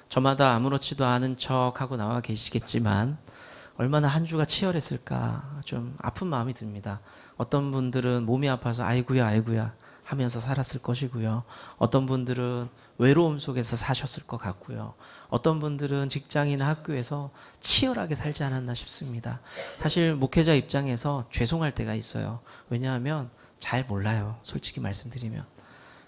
저마다 아무렇지도 않은 척하고 나와 계시겠지만 얼마나 한 주가 치열했을까 좀 아픈 마음이 듭니다. 어떤 분들은 몸이 아파서 아이고야 아이고야 하면서 살았을 것이고요. 어떤 분들은 외로움 속에서 사셨을 것 같고요. 어떤 분들은 직장이나 학교에서 치열하게 살지 않았나 싶습니다. 사실 목회자 입장에서 죄송할 때가 있어요. 왜냐하면 잘 몰라요. 솔직히 말씀드리면.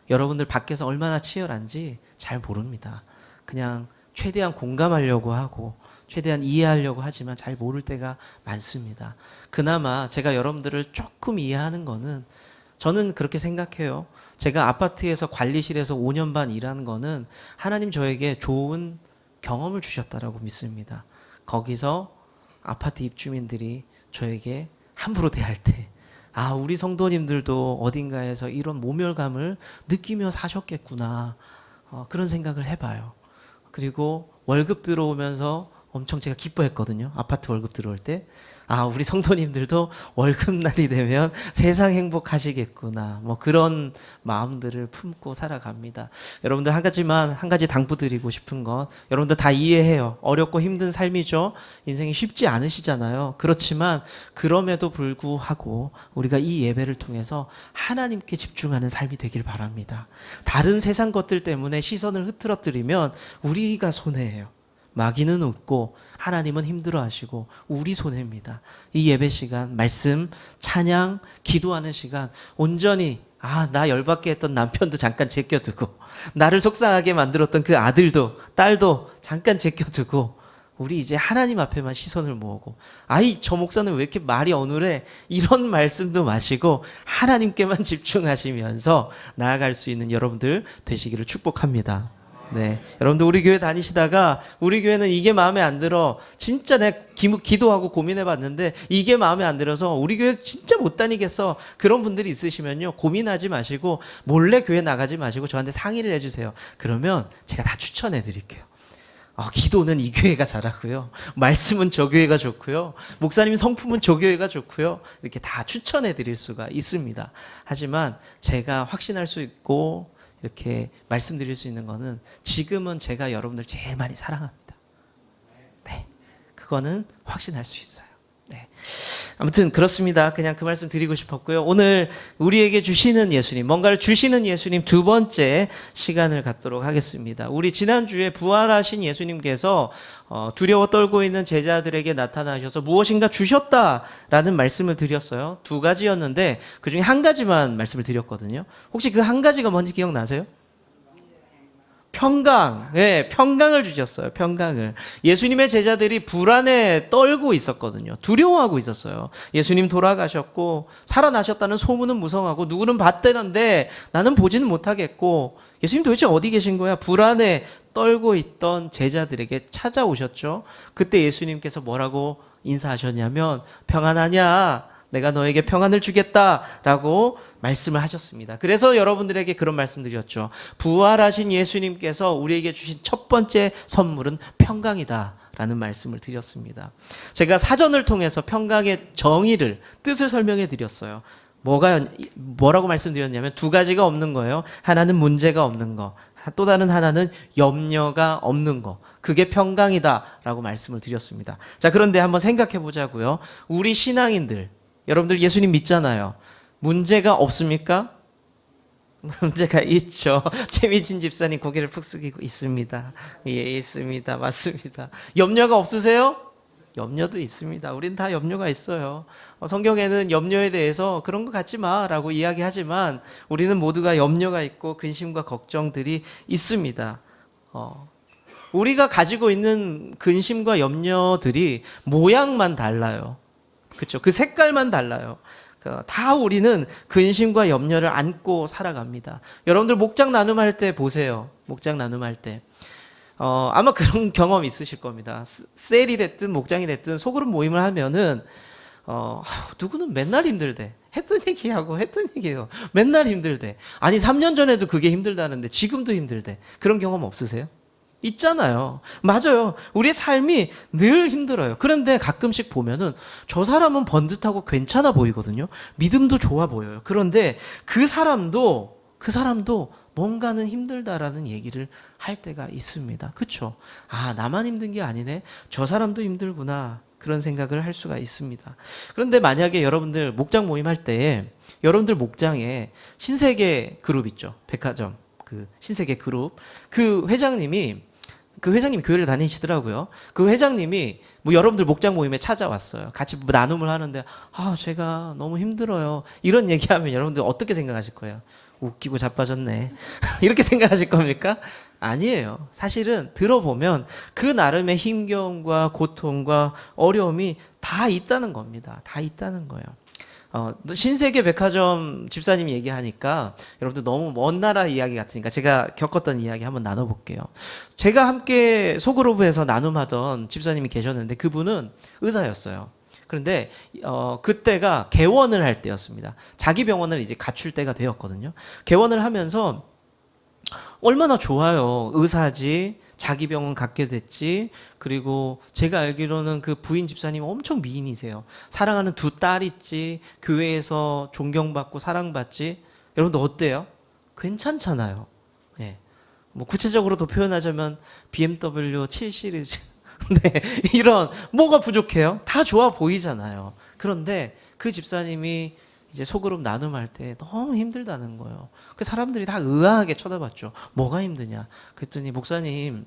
여러분들 밖에서 얼마나 치열한지 잘 모릅니다. 그냥 최대한 공감하려고 하고 최대한 이해하려고 하지만 잘 모를 때가 많습니다. 그나마 제가 여러분들을 조금 이해하는 거는 저는 그렇게 생각해요. 제가 아파트에서 관리실에서 5년 반 일하는 거는 하나님 저에게 좋은 경험을 주셨다라고 믿습니다. 거기서 아파트 입주민들이 저에게 함부로 대할 때 우리 성도님들도 어딘가에서 이런 모멸감을 느끼며 사셨겠구나. 그런 생각을 해봐요. 그리고 월급 들어오면서 엄청 제가 기뻐했거든요. 아파트 월급 들어올 때. 우리 성도님들도 월급날이 되면 세상 행복하시겠구나. 뭐 그런 마음들을 품고 살아갑니다. 여러분들 한 가지 당부드리고 싶은 건 여러분들 다 이해해요. 어렵고 힘든 삶이죠. 인생이 쉽지 않으시잖아요. 그렇지만 그럼에도 불구하고 우리가 이 예배를 통해서 하나님께 집중하는 삶이 되길 바랍니다. 다른 세상 것들 때문에 시선을 흐트러뜨리면 우리가 손해예요. 마귀는 웃고 하나님은 힘들어하시고 우리 손해입니다. 이 예배 시간, 말씀, 찬양, 기도하는 시간 온전히 나 열받게 했던 남편도 잠깐 제껴두고 나를 속상하게 만들었던 그 아들도 딸도 잠깐 제껴두고 우리 이제 하나님 앞에만 시선을 모으고 저 목사는 왜 이렇게 말이 어눌해? 이런 말씀도 마시고 하나님께만 집중하시면서 나아갈 수 있는 여러분들 되시기를 축복합니다. 네, 여러분들 우리 교회 다니시다가 우리 교회는 이게 마음에 안 들어 진짜 내가 기도하고 고민해봤는데 이게 마음에 안 들어서 우리 교회 진짜 못 다니겠어 그런 분들이 있으시면요 고민하지 마시고 몰래 교회 나가지 마시고 저한테 상의를 해주세요. 그러면 제가 다 추천해 드릴게요. 기도는 이 교회가 잘하고요. 말씀은 저 교회가 좋고요. 목사님 성품은 저 교회가 좋고요. 이렇게 다 추천해 드릴 수가 있습니다. 하지만 제가 확신할 수 있고 이렇게 말씀드릴 수 있는 거는 지금은 제가 여러분들 제일 많이 사랑합니다. 네, 그거는 확신할 수 있어요. 네. 아무튼 그렇습니다. 그냥 그 말씀 드리고 싶었고요. 오늘 우리에게 주시는 예수님, 뭔가를 주시는 예수님 두 번째 시간을 갖도록 하겠습니다. 우리 지난주에 부활하신 예수님께서 두려워 떨고 있는 제자들에게 나타나셔서 무엇인가 주셨다라는 말씀을 드렸어요. 두 가지였는데 그중에 한 가지만 말씀을 드렸거든요. 혹시 그 한 가지가 뭔지 기억나세요? 평강. 네, 평강을 주셨어요. 평강을. 예수님의 제자들이 불안에 떨고 있었거든요. 두려워하고 있었어요. 예수님 돌아가셨고 살아나셨다는 소문은 무성하고 누구는 봤대는데 나는 보지는 못하겠고 예수님 도대체 어디 계신 거야? 불안에 떨고 있던 제자들에게 찾아오셨죠. 그때 예수님께서 뭐라고 인사하셨냐면 평안하냐? 내가 너에게 평안을 주겠다라고 말씀을 하셨습니다. 그래서 여러분들에게 그런 말씀드렸죠. 부활하신 예수님께서 우리에게 주신 첫 번째 선물은 평강이다 라는 말씀을 드렸습니다. 제가 사전을 통해서 평강의 정의를, 뜻을 설명해 드렸어요. 뭐라고 말씀드렸냐면 두 가지가 없는 거예요. 하나는 문제가 없는 거, 또 다른 하나는 염려가 없는 거. 그게 평강이다라고 말씀을 드렸습니다. 자, 그런데 한번 생각해 보자고요. 우리 신앙인들, 여러분들 예수님 믿잖아요. 문제가 없습니까? 문제가 있죠. 최미진 집사님 고개를 푹 숙이고 있습니다. 예, 있습니다. 맞습니다. 염려가 없으세요? 염려도 있습니다. 우린 다 염려가 있어요. 성경에는 염려에 대해서 그런 거 갖지 마라고 이야기하지만 우리는 모두가 염려가 있고 근심과 걱정들이 있습니다. 우리가 가지고 있는 근심과 염려들이 모양만 달라요. 그렇죠. 그 색깔만 달라요. 다 우리는 근심과 염려를 안고 살아갑니다. 여러분들 목장 나눔할 때 보세요. 목장 나눔할 때 아마 그런 경험 있으실 겁니다. 셀이 됐든 목장이 됐든 소그룹 모임을 하면은 누구는 맨날 힘들대. 했던 얘기하고 했던 얘기해요. 맨날 힘들대. 아니 3년 전에도 그게 힘들다는데 지금도 힘들대. 그런 경험 없으세요? 있잖아요. 맞아요. 우리의 삶이 늘 힘들어요. 그런데 가끔씩 보면은 저 사람은 번듯하고 괜찮아 보이거든요. 믿음도 좋아 보여요. 그런데 그 사람도 그 사람도 뭔가는 힘들다라는 얘기를 할 때가 있습니다. 그렇죠? 아, 나만 힘든 게 아니네. 저 사람도 힘들구나. 그런 생각을 할 수가 있습니다. 그런데 만약에 여러분들 목장 모임 할 때에 여러분들 목장에 신세계 그룹 있죠. 백화점 그 신세계 그룹 그 회장님이 교회를 다니시더라고요. 그 회장님이 뭐 여러분들 목장 모임에 찾아왔어요. 같이 뭐 나눔을 하는데 제가 너무 힘들어요. 이런 얘기하면 여러분들 어떻게 생각하실 거예요? 웃기고 자빠졌네. 이렇게 생각하실 겁니까? 아니에요. 사실은 들어보면 그 나름의 힘겨움과 고통과 어려움이 다 있다는 겁니다. 다 있다는 거예요. 신세계 백화점 집사님이 얘기하니까 여러분들 너무 먼 나라 이야기 같으니까 제가 겪었던 이야기 한번 나눠볼게요. 제가 함께 소그룹에서 나눔하던 집사님이 계셨는데 그분은 의사였어요. 그런데 그때가 개원을 할 때였습니다. 자기 병원을 이제 갖출 때가 되었거든요. 개원을 하면서 얼마나 좋아요. 의사지. 자기 병원 갖게 됐지. 그리고 제가 알기로는 그 부인 집사님 엄청 미인이세요. 사랑하는 두 딸 있지. 교회에서 존경받고 사랑받지. 여러분들 어때요? 괜찮잖아요. 예. 뭐 구체적으로 더 표현하자면 BMW 7 시리즈. 네. 이런 뭐가 부족해요? 다 좋아 보이잖아요. 그런데 그 집사님이 이제 소그룹 나눔할 때 너무 힘들다는 거예요. 그 사람들이 다 의아하게 쳐다봤죠. 뭐가 힘드냐? 그랬더니 목사님,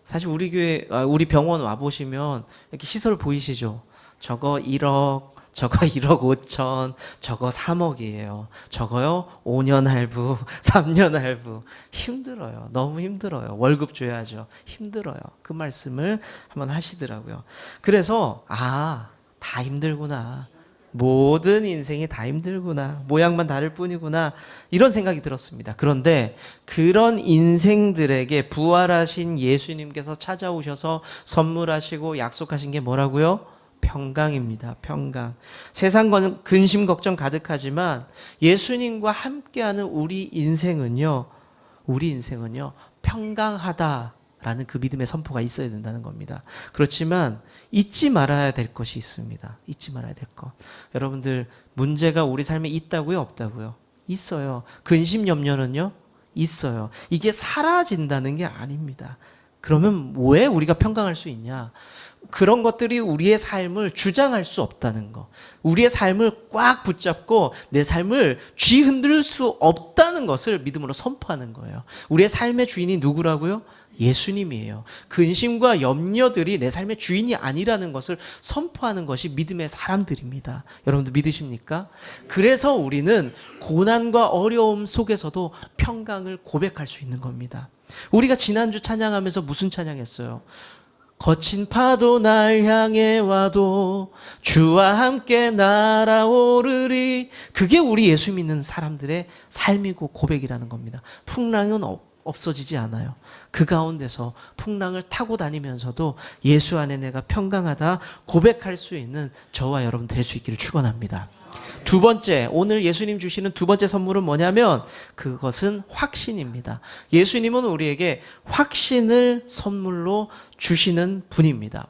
사실 우리 교회, 우리 병원 와 보시면 이렇게 시설 보이시죠? 저거 1억, 저거 1억 5천, 저거 3억이에요. 저거요 5년 할부, 3년 할부. 힘들어요. 너무 힘들어요. 월급 줘야죠. 힘들어요. 그 말씀을 한번 하시더라고요. 그래서 다 힘들구나. 모든 인생이 다 힘들구나. 모양만 다를 뿐이구나. 이런 생각이 들었습니다. 그런데 그런 인생들에게 부활하신 예수님께서 찾아오셔서 선물하시고 약속하신 게 뭐라고요? 평강입니다. 평강. 세상과는 근심 걱정 가득하지만 예수님과 함께하는 우리 인생은요. 평강하다라는 그 믿음의 선포가 있어야 된다는 겁니다. 그렇지만 잊지 말아야 될 것이 있습니다. 잊지 말아야 될 것. 여러분들 문제가 우리 삶에 있다고요? 없다고요? 있어요. 근심 염려는요? 있어요. 이게 사라진다는 게 아닙니다. 그러면 왜 우리가 평강할 수 있냐? 그런 것들이 우리의 삶을 주장할 수 없다는 거. 우리의 삶을 꽉 붙잡고 내 삶을 쥐흔들 수 없다는 것을 믿음으로 선포하는 거예요. 우리의 삶의 주인이 누구라고요? 예수님이에요. 근심과 염려들이 내 삶의 주인이 아니라는 것을 선포하는 것이 믿음의 사람들입니다. 여러분들 믿으십니까? 그래서 우리는 고난과 어려움 속에서도 평강을 고백할 수 있는 겁니다. 우리가 지난주 찬양하면서 무슨 찬양했어요? 거친 파도 날 향해 와도 주와 함께 날아오르리. 그게 우리 예수 믿는 사람들의 삶이고 고백이라는 겁니다. 풍랑은 없어지지 않아요. 그 가운데서 풍랑을 타고 다니면서도 예수 안에 내가 평강하다 고백할 수 있는 저와 여러분 될 수 있기를 축원합니다. 두 번째, 오늘 예수님 주시는 두 번째 선물은 뭐냐면 그것은 확신입니다. 예수님은 우리에게 확신을 선물로 주시는 분입니다.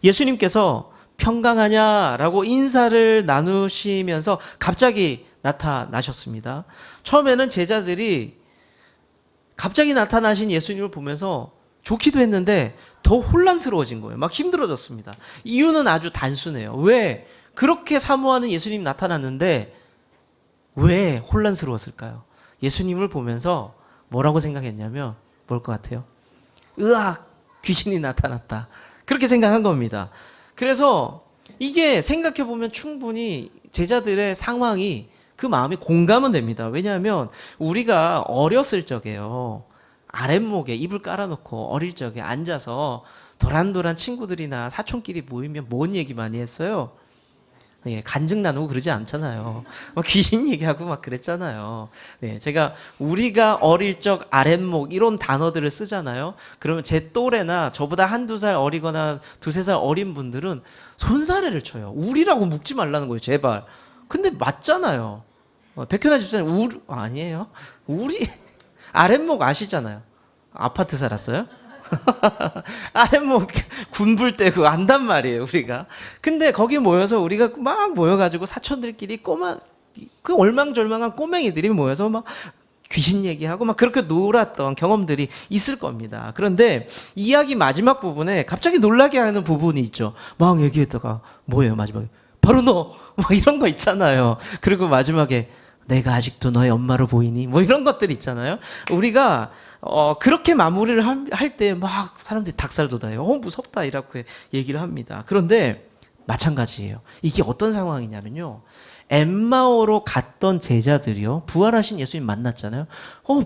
예수님께서 평강하냐라고 인사를 나누시면서 갑자기 나타나셨습니다. 처음에는 제자들이 갑자기 나타나신 예수님을 보면서 좋기도 했는데 더 혼란스러워진 거예요. 막 힘들어졌습니다. 이유는 아주 단순해요. 왜? 그렇게 사모하는 예수님이 나타났는데 왜 혼란스러웠을까요? 예수님을 보면서 뭐라고 생각했냐면 뭘 것 같아요? 으악! 귀신이 나타났다. 그렇게 생각한 겁니다. 그래서 이게 생각해보면 충분히 제자들의 상황이 그 마음이 공감은 됩니다. 왜냐하면 우리가 어렸을 적에요. 아랫목에 이불 깔아놓고 어릴 적에 앉아서 도란도란 친구들이나 사촌끼리 모이면 뭔 얘기 많이 했어요? 예, 간증 나누고 그러지 않잖아요. 귀신 얘기하고 막 그랬잖아요. 네, 제가 우리가 어릴 적 아랫목 이런 단어들을 쓰잖아요. 그러면 제 또래나 저보다 한두 살 어리거나 두세 살 어린 분들은 손사래를 쳐요. 우리라고 묻지 말라는 거예요, 제발. 근데 맞잖아요. 백현아 집사님 아니에요? 우리 아랫목 아시잖아요. 아파트 살았어요? 아랫목 군불 떼고 안단 말이에요, 우리가. 근데 거기 모여서 우리가 막 모여가지고 사촌들끼리 꼬마 그 얼망절망한 꼬맹이들이 모여서 막 귀신 얘기하고 막 그렇게 놀았던 경험들이 있을 겁니다. 그런데 이야기 마지막 부분에 갑자기 놀라게 하는 부분이 있죠. 막 얘기했다가 뭐예요 마지막에? 바로 너! 막 이런 거 있잖아요. 그리고 마지막에 내가 아직도 너의 엄마로 보이니? 뭐 이런 것들 있잖아요. 우리가 그렇게 마무리를 할 때 막 사람들이 닭살 돋아요. 무섭다 이렇게 얘기를 합니다. 그런데 마찬가지예요. 이게 어떤 상황이냐면요. 엠마오로 갔던 제자들이요. 부활하신 예수님 만났잖아요.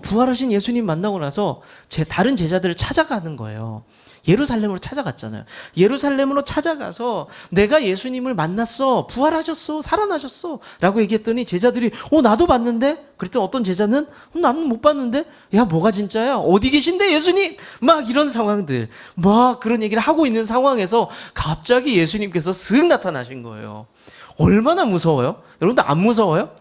부활하신 예수님 만나고 나서 다른 제자들을 찾아가는 거예요. 예루살렘으로 찾아갔잖아요. 예루살렘으로 찾아가서 내가 예수님을 만났어. 부활하셨어. 살아나셨어. 라고 얘기했더니 제자들이 나도 봤는데? 그랬더니 어떤 제자는 나는 못 봤는데? 야 뭐가 진짜야? 어디 계신데 예수님? 막 이런 상황들 막 그런 얘기를 하고 있는 상황에서 갑자기 예수님께서 슥 나타나신 거예요. 얼마나 무서워요? 여러분들 안 무서워요?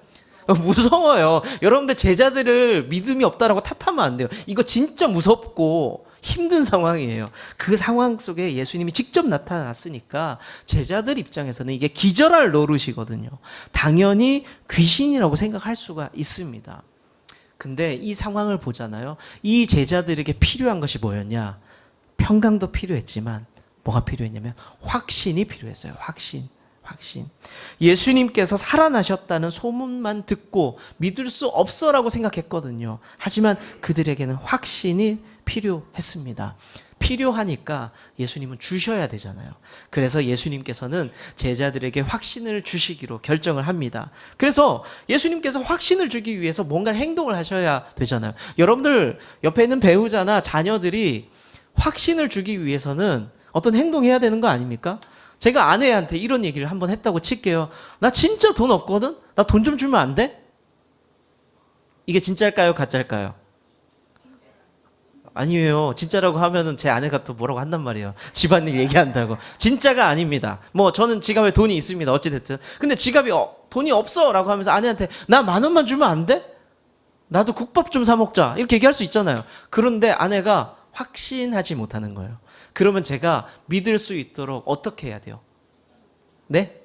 무서워요. 여러분들 제자들을 믿음이 없다라고 탓하면 안 돼요. 이거 진짜 무섭고 힘든 상황이에요. 그 상황 속에 예수님이 직접 나타났으니까 제자들 입장에서는 이게 기절할 노릇이거든요. 당연히 귀신이라고 생각할 수가 있습니다. 근데 이 상황을 보잖아요. 이 제자들에게 필요한 것이 뭐였냐? 평강도 필요했지만 뭐가 필요했냐면 확신이 필요했어요. 확신. 예수님께서 살아나셨다는 소문만 듣고 믿을 수 없어라고 생각했거든요. 하지만 그들에게는 확신이 필요했습니다. 필요하니까 예수님은 주셔야 되잖아요. 그래서 예수님께서는 제자들에게 확신을 주시기로 결정을 합니다. 그래서 예수님께서 확신을 주기 위해서 뭔가 행동을 하셔야 되잖아요. 여러분들 옆에 있는 배우자나 자녀들이 확신을 주기 위해서는 어떤 행동해야 되는 거 아닙니까? 제가 아내한테 이런 얘기를 한번 했다고 칠게요. 나 진짜 돈 없거든? 나 돈 좀 주면 안 돼? 이게 진짜일까요? 가짜일까요? 아니에요. 진짜라고 하면은 제 아내가 또 뭐라고 한단 말이에요. 집안일 얘기한다고. 진짜가 아닙니다. 뭐 저는 지갑에 돈이 있습니다. 어찌됐든. 근데 지갑이 돈이 없어 라고 하면서 아내한테 나 10,000원만 주면 안 돼? 나도 국밥 좀 사 먹자. 이렇게 얘기할 수 있잖아요. 그런데 아내가 확신하지 못하는 거예요. 그러면 제가 믿을 수 있도록 어떻게 해야 돼요? 네?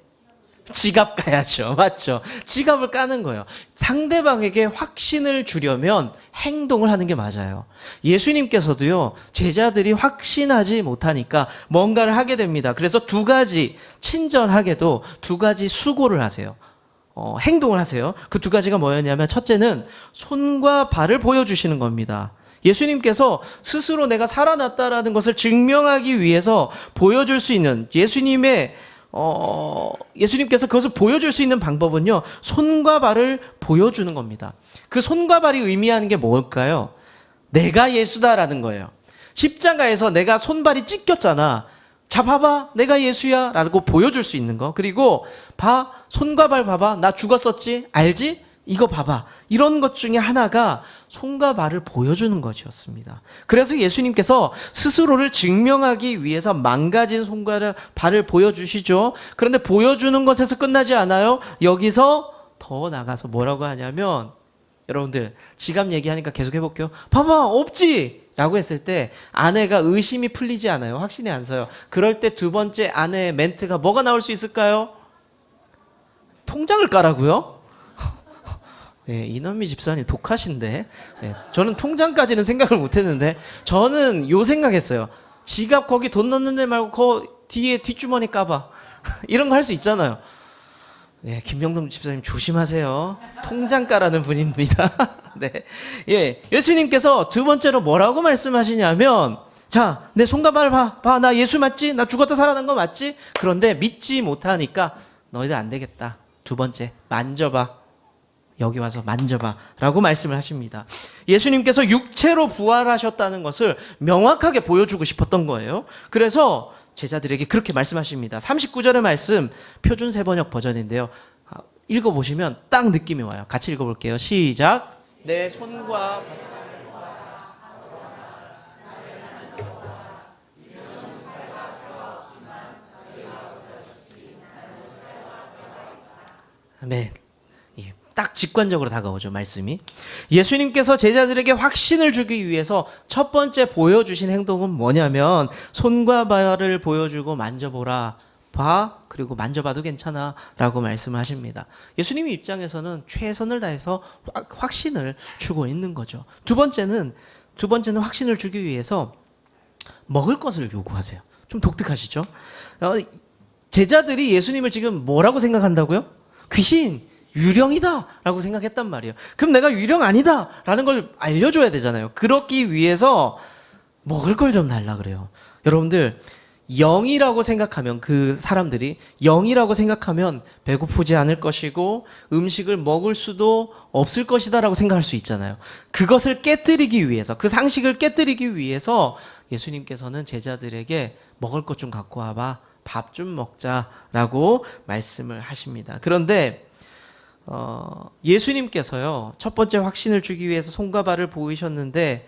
지갑 까야죠. 맞죠? 지갑을 까는 거예요. 상대방에게 확신을 주려면 행동을 하는 게 맞아요. 예수님께서도요, 제자들이 확신하지 못하니까 뭔가를 하게 됩니다. 그래서 두 가지, 친절하게도 두 가지 수고를 하세요. 행동을 하세요. 그 두 가지가 뭐였냐면, 첫째는 손과 발을 보여주시는 겁니다. 예수님께서 스스로 내가 살아났다라는 것을 증명하기 위해서 보여줄 수 있는 예수님께서 그것을 보여줄 수 있는 방법은요, 손과 발을 보여주는 겁니다. 그 손과 발이 의미하는 게 뭘까요? 내가 예수다라는 거예요. 십자가에서 내가 손발이 찢겼잖아. 자, 봐봐, 내가 예수야 라고 보여줄 수 있는 거. 그리고 손과 발 봐봐, 나 죽었었지? 알지? 이거 봐봐. 이런 것 중에 하나가 손과 발을 보여주는 것이었습니다. 그래서 예수님께서 스스로를 증명하기 위해서 망가진 손과 발을 보여주시죠. 그런데 보여주는 것에서 끝나지 않아요. 여기서 더 나가서 뭐라고 하냐면, 여러분들 지갑 얘기하니까 계속 해볼게요. 봐봐, 없지? 라고 했을 때 아내가 의심이 풀리지 않아요. 확신이 안 서요. 그럴 때 두 번째 아내의 멘트가 뭐가 나올 수 있을까요? 통장을 까라고요? 네, 이남미 집사님 독하신데, 네, 저는 통장까지는 생각을 못했는데, 저는 요 생각했어요. 지갑 거기 돈 넣는 데 말고 그 뒤에 뒷주머니 까봐. 이런 거 할 수 있잖아요. 네, 김명동 집사님 조심하세요. 통장 까라는 분입니다. 네, 예수님께서 두 번째로 뭐라고 말씀하시냐면, 자, 내 손과 발 봐, 나 예수 맞지? 나 죽었다 살아난 거 맞지? 그런데 믿지 못하니까 너희들 안 되겠다. 두 번째, 만져봐. 여기 와서 만져봐 라고 말씀을 하십니다. 예수님께서 육체로 부활하셨다는 것을 명확하게 보여주고 싶었던 거예요. 그래서 제자들에게 그렇게 말씀하십니다. 39절의 말씀, 표준 세번역 버전인데요. 읽어보시면 딱 느낌이 와요. 같이 읽어볼게요. 시작. 내 손과 아멘. 딱 직관적으로 다가오죠, 말씀이. 예수님께서 제자들에게 확신을 주기 위해서 첫 번째 보여주신 행동은 뭐냐면, 손과 발을 보여주고 만져보라, 봐, 그리고 만져봐도 괜찮아 라고 말씀하십니다. 예수님 입장에서는 최선을 다해서 확신을 주고 있는 거죠. 두 번째는 확신을 주기 위해서 먹을 것을 요구하세요. 좀 독특하시죠? 제자들이 예수님을 지금 뭐라고 생각한다고요? 귀신, 유령이다 라고 생각했단 말이에요. 그럼 내가 유령 아니다 라는 걸 알려줘야 되잖아요. 그렇기 위해서 먹을 걸 좀 달라 그래요. 여러분들, 영이라고 생각하면, 그 사람들이 영이라고 생각하면 배고프지 않을 것이고 음식을 먹을 수도 없을 것이다 라고 생각할 수 있잖아요. 그것을 깨뜨리기 위해서, 그 상식을 깨뜨리기 위해서 예수님께서는 제자들에게 먹을 것 좀 갖고 와봐, 밥 좀 먹자라고 말씀을 하십니다. 그런데 예수님께서요, 첫 번째 확신을 주기 위해서 손과 발을 보이셨는데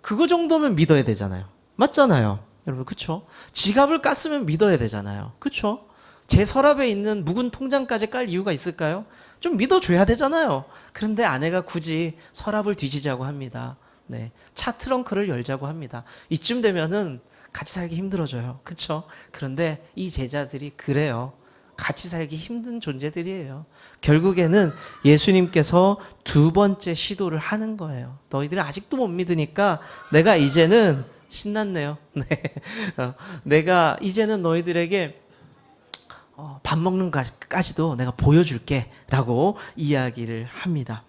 그거 정도면 믿어야 되잖아요. 맞잖아요. 여러분, 그쵸? 지갑을 깠으면 믿어야 되잖아요. 그쵸? 제 서랍에 있는 묵은 통장까지 깔 이유가 있을까요? 좀 믿어줘야 되잖아요. 그런데 아내가 굳이 서랍을 뒤지자고 합니다. 네, 차 트렁크를 열자고 합니다. 이쯤 되면은 같이 살기 힘들어져요. 그쵸? 그런데 이 제자들이 그래요. 같이 살기 힘든 존재들이에요. 결국에는 예수님께서 두 번째 시도를 하는 거예요. 너희들이 아직도 못 믿으니까 내가 이제는 신났네요. 네. 내가 이제는 너희들에게 밥 먹는 까지도 내가 보여줄게 라고 이야기를 합니다.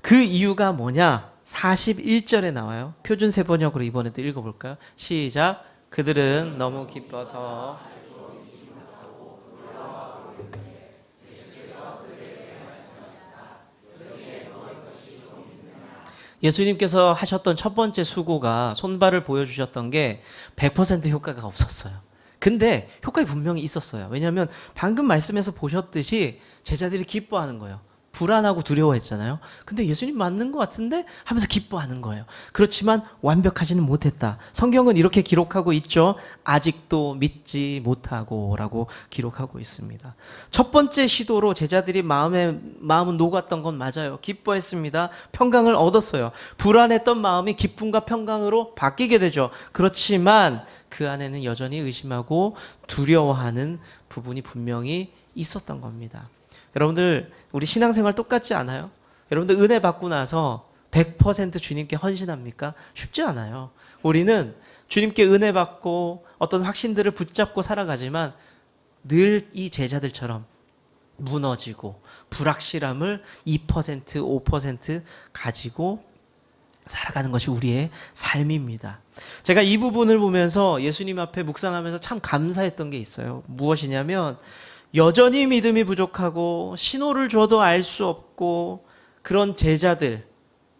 그 이유가 뭐냐? 41절에 나와요. 표준 세번역으로 이번에도 읽어볼까요? 시작. 그들은 너무 기뻐서 예수님께서 하셨던 첫 번째 수고가 손발을 보여주셨던 게 100% 효과가 없었어요. 근데 효과가 분명히 있었어요. 왜냐하면 방금 말씀에서 보셨듯이 제자들이 기뻐하는 거예요. 불안하고 두려워했잖아요. 근데 예수님 맞는 것 같은데 하면서 기뻐하는 거예요. 그렇지만 완벽하지는 못했다. 성경은 이렇게 기록하고 있죠. 아직도 믿지 못하고 라고 기록하고 있습니다. 첫 번째 시도로 제자들이 마음은 녹았던 건 맞아요. 기뻐했습니다. 평강을 얻었어요. 불안했던 마음이 기쁨과 평강으로 바뀌게 되죠. 그렇지만 그 안에는 여전히 의심하고 두려워하는 부분이 분명히 있었던 겁니다. 여러분들, 우리 신앙생활 똑같지 않아요? 여러분들 은혜 받고 나서 100% 주님께 헌신합니까? 쉽지 않아요. 우리는 주님께 은혜 받고 어떤 확신들을 붙잡고 살아가지만 늘 이 제자들처럼 무너지고 불확실함을 2%, 5% 가지고 살아가는 것이 우리의 삶입니다. 제가 이 부분을 보면서 예수님 앞에 묵상하면서 참 감사했던 게 있어요. 무엇이냐면 여전히 믿음이 부족하고 신호를 줘도 알 수 없고 그런 제자들,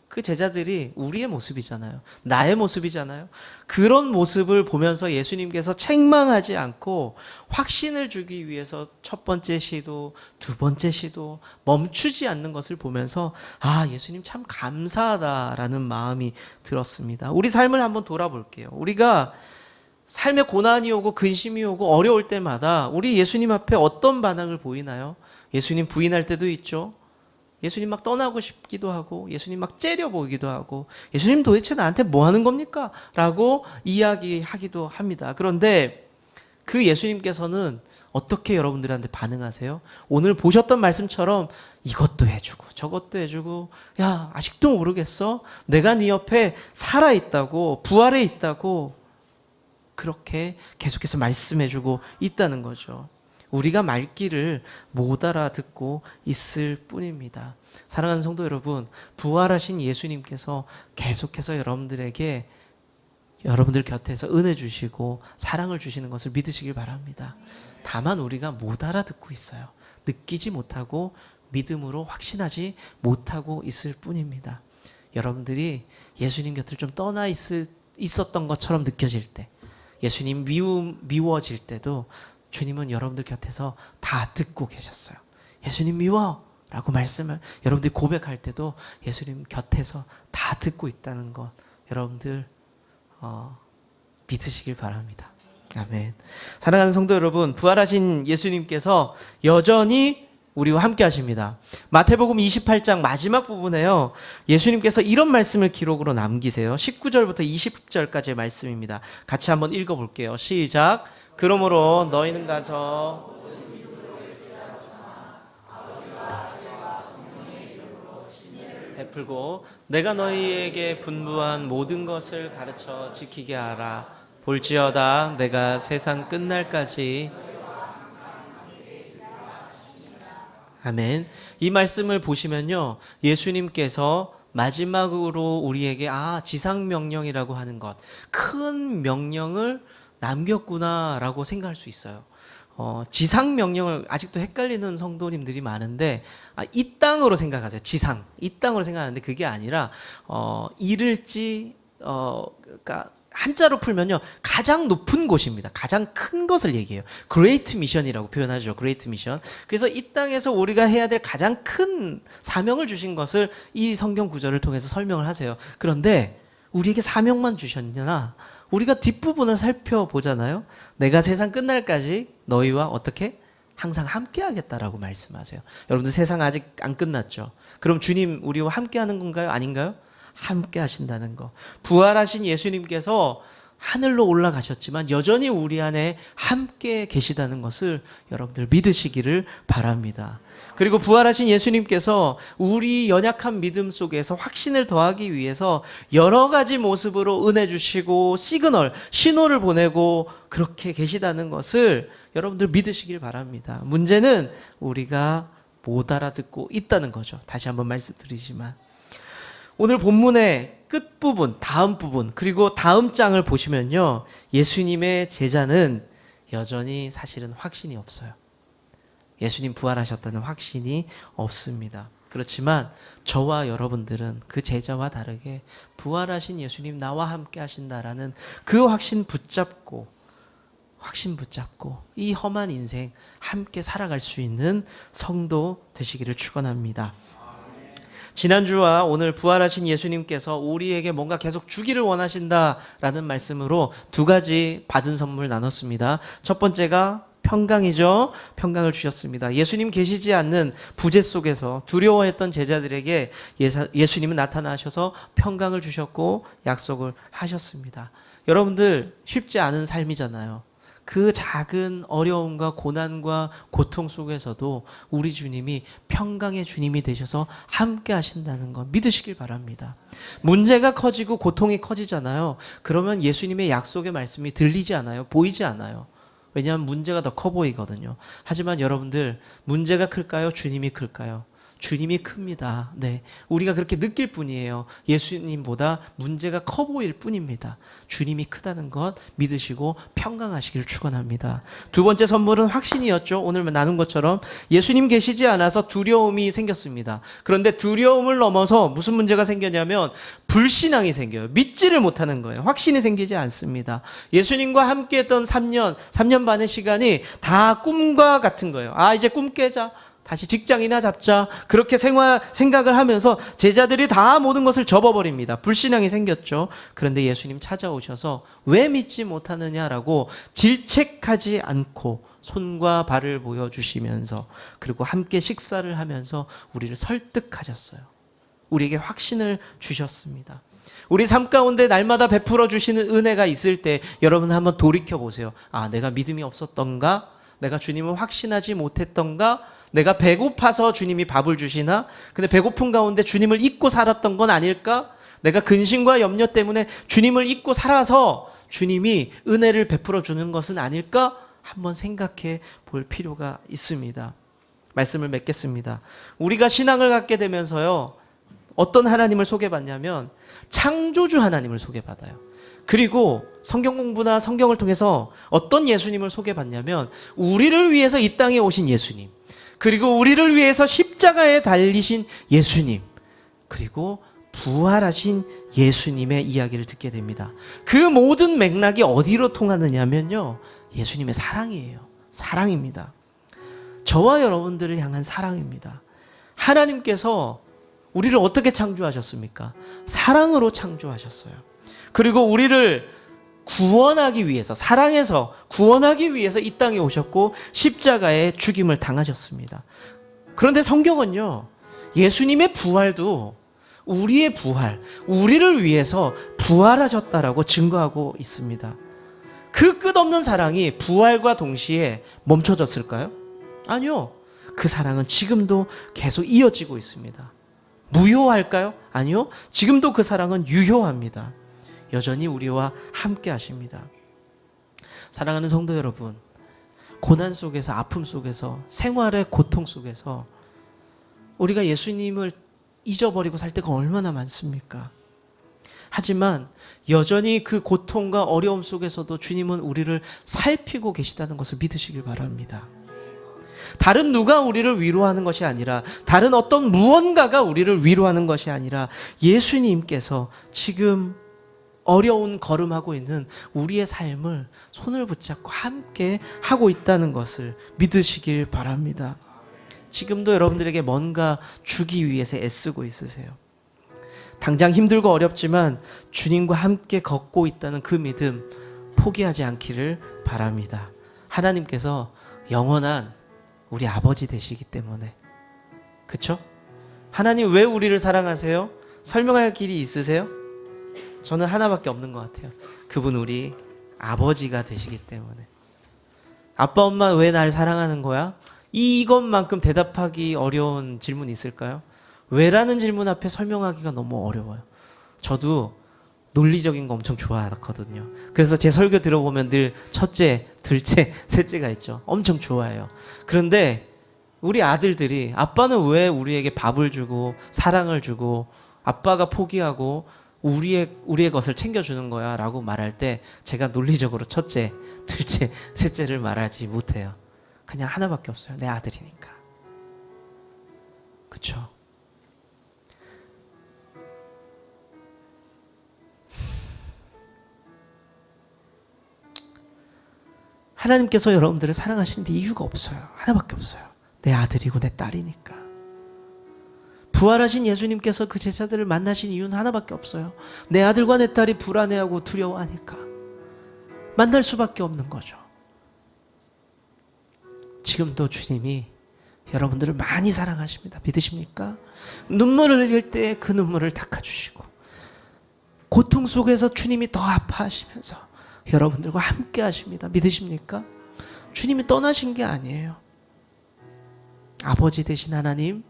그 제자들이 우리의 모습이잖아요. 나의 모습이잖아요. 그런 모습을 보면서 예수님께서 책망하지 않고 확신을 주기 위해서 첫 번째 시도, 두 번째 시도 멈추지 않는 것을 보면서 예수님 참 감사하다라는 마음이 들었습니다. 우리 삶을 한번 돌아볼게요. 우리가 삶에 고난이 오고 근심이 오고 어려울 때마다 우리 예수님 앞에 어떤 반응을 보이나요? 예수님 부인할 때도 있죠. 예수님 막 떠나고 싶기도 하고 예수님 막 째려 보이기도 하고 예수님 도대체 나한테 뭐 하는 겁니까? 라고 이야기하기도 합니다. 그런데 그 예수님께서는 어떻게 여러분들한테 반응하세요? 오늘 보셨던 말씀처럼 이것도 해주고 저것도 해주고 야, 아직도 모르겠어? 내가 네 옆에 살아있다고, 부활해 있다고 그렇게 계속해서 말씀해주고 있다는 거죠. 우리가 말귀를 못 알아듣고 있을 뿐입니다. 사랑하는 성도 여러분, 부활하신 예수님께서 계속해서 여러분들 곁에서 은혜 주시고 사랑을 주시는 것을 믿으시길 바랍니다. 다만 우리가 못 알아듣고 있어요. 느끼지 못하고 믿음으로 확신하지 못하고 있을 뿐입니다. 여러분들이 예수님 곁을 좀 떠나 있었던 것처럼 느껴질 때, 예수님 미워질 때도 주님은 여러분들 곁에서 다 듣고 계셨어요. 예수님 미워 라고 말씀을 여러분들이 고백할 때도 예수님 곁에서 다 듣고 있다는 것 여러분들 믿으시길 바랍니다. 아멘. 사랑하는 성도 여러분, 부활하신 예수님께서 여전히 우리와 함께 하십니다. 마태복음 28장 마지막 부분에요. 예수님께서 이런 말씀을 기록으로 남기세요. 19절부터 20절까지의 말씀입니다. 같이 한번 읽어볼게요. 시작. 그러므로 너희는 가서 베풀고 내가 너희에게 분부한 모든 것을 가르쳐 지키게 하라. 볼지어다 내가 세상 끝날까지. 아멘. 이 말씀을 보시면요, 예수님께서 마지막으로 우리에게 지상 명령이라고 하는 것, 큰 명령을 남겼구나라고 생각할 수 있어요. 지상 명령을 아직도 헷갈리는 성도님들이 많은데, 이 땅으로 생각하세요. 지상, 이 땅으로 생각하는데 그게 아니라 이를지, 그러니까 한자로 풀면요, 가장 높은 곳입니다. 가장 큰 것을 얘기해요. Great Mission이라고 표현하죠. Great Mission. 그래서 이 땅에서 우리가 해야 될 가장 큰 사명을 주신 것을 이 성경 구절을 통해서 설명을 하세요. 그런데 우리에게 사명만 주셨냐? 우리가 뒷부분을 살펴보잖아요. 내가 세상 끝날까지 너희와 어떻게? 항상 함께 하겠다라고 말씀하세요. 여러분들 세상 아직 안 끝났죠? 그럼 주님 우리와 함께 하는 건가요? 아닌가요? 함께 하신다는 거. 부활하신 예수님께서 하늘로 올라가셨지만 여전히 우리 안에 함께 계시다는 것을 여러분들 믿으시기를 바랍니다. 그리고 부활하신 예수님께서 우리 연약한 믿음 속에서 확신을 더하기 위해서 여러 가지 모습으로 은혜 주시고 시그널, 신호를 보내고 그렇게 계시다는 것을 여러분들 믿으시길 바랍니다. 문제는 우리가 못 알아듣고 있다는 거죠. 다시 한번 말씀드리지만 오늘 본문의 끝부분, 다음 부분, 그리고 다음 장을 보시면요, 예수님의 제자는 여전히 사실은 확신이 없어요. 예수님 부활하셨다는 확신이 없습니다. 그렇지만 저와 여러분들은 그 제자와 다르게 부활하신 예수님 나와 함께 하신다라는 그 확신 붙잡고 이 험한 인생 함께 살아갈 수 있는 성도 되시기를 축원합니다. 지난주와 오늘 부활하신 예수님께서 우리에게 뭔가 계속 주기를 원하신다라는 말씀으로 두 가지 받은 선물 나눴습니다. 첫 번째가 평강이죠. 평강을 주셨습니다. 예수님 계시지 않는 부재 속에서 두려워했던 제자들에게 예수님은 나타나셔서 평강을 주셨고 약속을 하셨습니다. 여러분들 쉽지 않은 삶이잖아요. 그 작은 어려움과 고난과 고통 속에서도 우리 주님이 평강의 주님이 되셔서 함께 하신다는 것 믿으시길 바랍니다. 문제가 커지고 고통이 커지잖아요. 그러면 예수님의 약속의 말씀이 들리지 않아요. 보이지 않아요. 왜냐하면 문제가 더 커 보이거든요. 하지만 여러분들 문제가 클까요? 주님이 클까요? 주님이 큽니다. 네, 우리가 그렇게 느낄 뿐이에요. 예수님보다 문제가 커 보일 뿐입니다. 주님이 크다는 것 믿으시고 평강하시기를 축원합니다. 두 번째 선물은 확신이었죠. 오늘 나눈 것처럼 예수님 계시지 않아서 두려움이 생겼습니다. 그런데 두려움을 넘어서 무슨 문제가 생겼냐면 불신앙이 생겨요. 믿지를 못하는 거예요. 확신이 생기지 않습니다. 예수님과 함께했던 3년 반의 시간이 다 꿈과 같은 거예요. 이제 꿈 깨자. 다시 직장이나 잡자. 그렇게 생각을 하면서 제자들이 다 모든 것을 접어버립니다. 불신앙이 생겼죠. 그런데 예수님 찾아오셔서 왜 믿지 못하느냐라고 질책하지 않고 손과 발을 보여주시면서 그리고 함께 식사를 하면서 우리를 설득하셨어요. 우리에게 확신을 주셨습니다. 우리 삶 가운데 날마다 베풀어 주시는 은혜가 있을 때 여러분 한번 돌이켜 보세요. 내가 믿음이 없었던가? 내가 주님을 확신하지 못했던가? 내가 배고파서 주님이 밥을 주시나? 근데 배고픈 가운데 주님을 잊고 살았던 건 아닐까? 내가 근심과 염려 때문에 주님을 잊고 살아서 주님이 은혜를 베풀어 주는 것은 아닐까? 한번 생각해 볼 필요가 있습니다. 말씀을 맺겠습니다. 우리가 신앙을 갖게 되면서요, 어떤 하나님을 소개받냐면 창조주 하나님을 소개받아요. 그리고 성경 공부나 성경을 통해서 어떤 예수님을 소개받냐면 우리를 위해서 이 땅에 오신 예수님, 그리고 우리를 위해서 십자가에 달리신 예수님, 그리고 부활하신 예수님의 이야기를 듣게 됩니다. 그 모든 맥락이 어디로 통하느냐면요, 예수님의 사랑이에요. 사랑입니다. 저와 여러분들을 향한 사랑입니다. 하나님께서 우리를 어떻게 창조하셨습니까? 사랑으로 창조하셨어요. 그리고 우리를 구원하기 위해서, 사랑해서 구원하기 위해서 이 땅에 오셨고 십자가에 죽임을 당하셨습니다. 그런데 성경은요, 예수님의 부활도 우리의 부활, 우리를 위해서 부활하셨다라고 증거하고 있습니다. 그 끝없는 사랑이 부활과 동시에 멈춰졌을까요? 아니요. 그 사랑은 지금도 계속 이어지고 있습니다. 무효할까요? 아니요. 지금도 그 사랑은 유효합니다. 여전히 우리와 함께 하십니다. 사랑하는 성도 여러분, 고난 속에서, 아픔 속에서, 생활의 고통 속에서 우리가 예수님을 잊어버리고 살 때가 얼마나 많습니까? 하지만 여전히 그 고통과 어려움 속에서도 주님은 우리를 살피고 계시다는 것을 믿으시길 바랍니다. 다른 누가 우리를 위로하는 것이 아니라, 다른 어떤 무언가가 우리를 위로하는 것이 아니라 예수님께서 지금 어려운 걸음하고 있는 우리의 삶을 손을 붙잡고 함께 하고 있다는 것을 믿으시길 바랍니다. 지금도 여러분들에게 뭔가 주기 위해서 애쓰고 있으세요. 당장 힘들고 어렵지만 주님과 함께 걷고 있다는 그 믿음 포기하지 않기를 바랍니다. 하나님께서 영원한 우리 아버지 되시기 때문에. 그렇죠? 하나님 왜 우리를 사랑하세요? 설명할 길이 있으세요? 저는 하나밖에 없는 것 같아요. 그분 우리 아버지가 되시기 때문에. 아빠 엄마 왜 날 사랑하는 거야? 이것만큼 대답하기 어려운 질문이 있을까요? 왜라는 질문 앞에 설명하기가 너무 어려워요. 저도 논리적인 거 엄청 좋아하거든요. 그래서 제 설교 들어보면 늘 첫째, 둘째, 셋째가 있죠. 엄청 좋아해요. 그런데 우리 아들들이 아빠는 왜 우리에게 밥을 주고 사랑을 주고 아빠가 포기하고 우리의 것을 챙겨주는 거야 라고 말할 때 제가 논리적으로 첫째, 둘째, 셋째를 말하지 못해요. 그냥 하나밖에 없어요. 내 아들이니까. 그렇죠? 하나님께서 여러분들을 사랑하시는데 이유가 없어요. 하나밖에 없어요. 내 아들이고 내 딸이니까. 부활하신 예수님께서 그 제자들을 만나신 이유는 하나밖에 없어요. 내 아들과 내 딸이 불안해하고 두려워하니까. 만날 수밖에 없는 거죠. 지금도 주님이 여러분들을 많이 사랑하십니다. 믿으십니까? 눈물을 흘릴 때 그 눈물을 닦아주시고, 고통 속에서 주님이 더 아파하시면서 여러분들과 함께 하십니다. 믿으십니까? 주님이 떠나신 게 아니에요. 아버지 되신 하나님,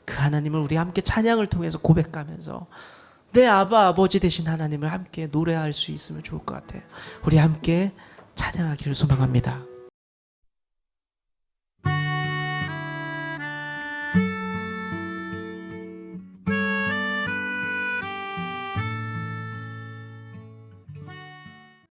그 하나님을 우리 함께 찬양을 통해서 고백하면서 내 아버지 되신 하나님을 함께 노래할 수 있으면 좋을 것 같아요. 우리 함께 찬양하기를 소망합니다.